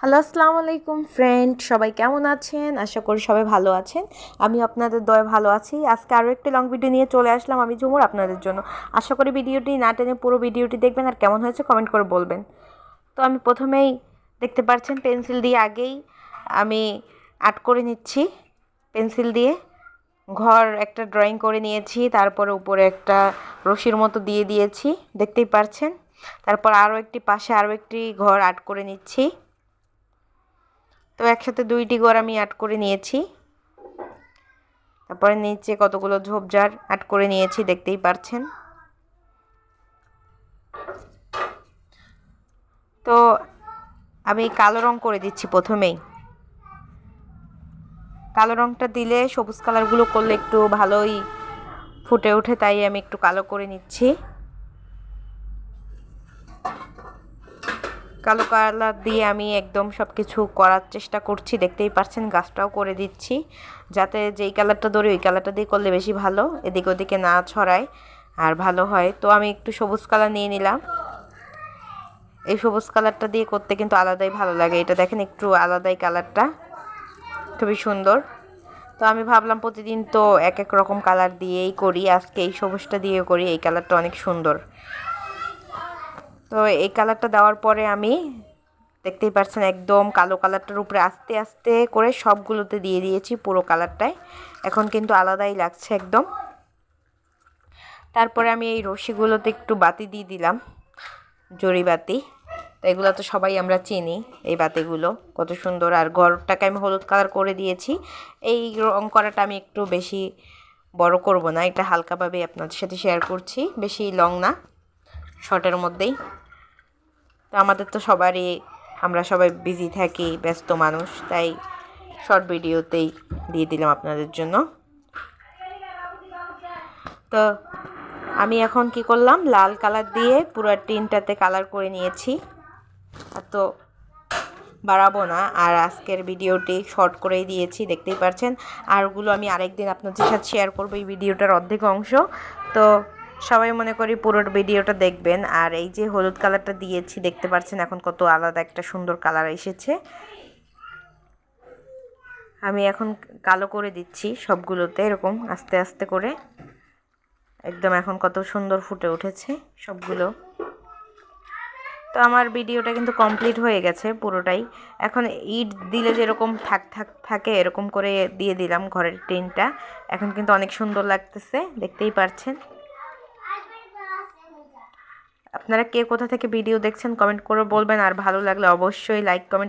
Hello, আসসালামু আলাইকুম friend, সবাই কেমন আছেন? আশা করি সবাই ভালো আছেন। আমি আপনাদের দয়ে ভালো আছি। আজকে আরও একটি লং ভিডিও নিয়ে চলে আসলাম আমি ঝুমুর আপনাদের জন্য। আশা করি ভিডিওটি না টেনে পুরো ভিডিওটি দেখবেন আর কেমন হয়েছে কমেন্ট করে বলবেন। তো আমি প্রথমেই দেখতে পাচ্ছেন পেন্সিল দিয়ে আগেই আমি আর্ট করে নিচ্ছি। পেন্সিল দিয়ে ঘর একটা ড্রয়িং করে নিয়েছি, তারপরে উপরে একটা রশির মতো দিয়ে দিয়েছি, দেখতেই পাচ্ছেন। তারপর আরও একটি পাশে আরও একটি ঘর আর্ট করে নিচ্ছি। তো একসাথে দুইটি ঘর আমি আর্ট করে নিয়েছি। তারপরে নিচে কতগুলো ঝোপঝাড় আর্ট করে নিয়েছি, দেখতেই পাচ্ছেন। তো আমি কালো রং করে দিচ্ছি প্রথমেই। কালো রংটা দিলে সবুজ কালারগুলো করলে একটু ভালোই ফুটে ওঠে, তাই আমি একটু কালো করে নিচ্ছি। কালো কালার দিয়ে আমি একদম সব কিছু করার চেষ্টা করছি, দেখতেই পাচ্ছেন। গাছটাও করে দিচ্ছি যাতে যেই কালারটা ধরে ওই কালারটা দিয়ে করলে বেশি ভালো, এদিকে ওদিকে না ছড়ায় আর ভালো হয়। তো আমি একটু সবুজ কালার নিয়ে নিলাম। এই সবুজ কালারটা দিয়ে করতে কিন্তু আলাদাই ভালো লাগে। এটা দেখেন একটু আলাদাই কালারটা, খুবই সুন্দর। তো আমি ভাবলাম প্রতিদিন তো এক এক রকম কালার দিয়েই করি, আজকে এই সবুজটা দিয়ে করি, এই কালারটা অনেক সুন্দর। তো এই কালারটা দেওয়ার পরে আমি দেখতেই পাচ্ছেন একদম কালো কালারটার উপরে আস্তে আস্তে করে সবগুলোতে দিয়ে দিয়েছি পুরো কালারটায়। এখন কিন্তু আলাদাই লাগছে একদম। তারপরে আমি এই রশিগুলোতে একটু বাতি দিয়ে দিলাম, জরি বাতি। তো এগুলো তো সবাই আমরা চিনি, এই বাতিগুলো কত সুন্দর। আর ঘরটাকে আমি হলুদ কালার করে দিয়েছি। এই রং করাটা আমি একটু বেশি বড় করব না, এটা হালকাভাবে আপনাদের সাথে শেয়ার করছি, বেশি লং না, শর্টের মধ্যেই। তো আমাদের তো সবারই, আমরা সবাই বিজি থাকি, ব্যস্ত মানুষ, তাই শর্ট ভিডিওতেই দিয়ে দিলাম আপনাদের জন্য। তো আমি এখন কি করলাম, লাল কালার দিয়ে পুরো টিনটাতে কালার করে নিয়েছি। আর তো বাড়াবো না, আর আজকের ভিডিওটি শর্ট করেই দিয়েছি, দেখতেই পাচ্ছেন। আরগুলো আমি আরেকদিন আপনাদের সাথে শেয়ার করবো, এই ভিডিওটার অর্ধেক অংশ। তো সবাই মনে করি পুরো ভিডিওটা দেখবেন। আর এই যে হলুদ কালারটা দিয়েছি, দেখতে পাচ্ছেন এখন কত আলাদা একটা সুন্দর কালার এসেছে। আমি এখন কালো করে দিচ্ছি সবগুলোতে, এরকম আস্তে আস্তে করে একদম। এখন কত সুন্দর ফুটে উঠেছে সবগুলো। তো আমার ভিডিওটা কিন্তু কমপ্লিট হয়ে গেছে পুরোটাই। এখন ইট দিলে যেরকম থাকে এরকম করে দিয়ে দিলাম ঘরের টিনটা। এখন কিন্তু অনেক সুন্দর লাগতেছে, দেখতেই পাচ্ছেন। আপনারা কে কোথা থেকে ভিডিও দেখছেন কমেন্ট করে বলবেন, আর ভালো লাগলে অবশ্যই লাইক কমেন্ট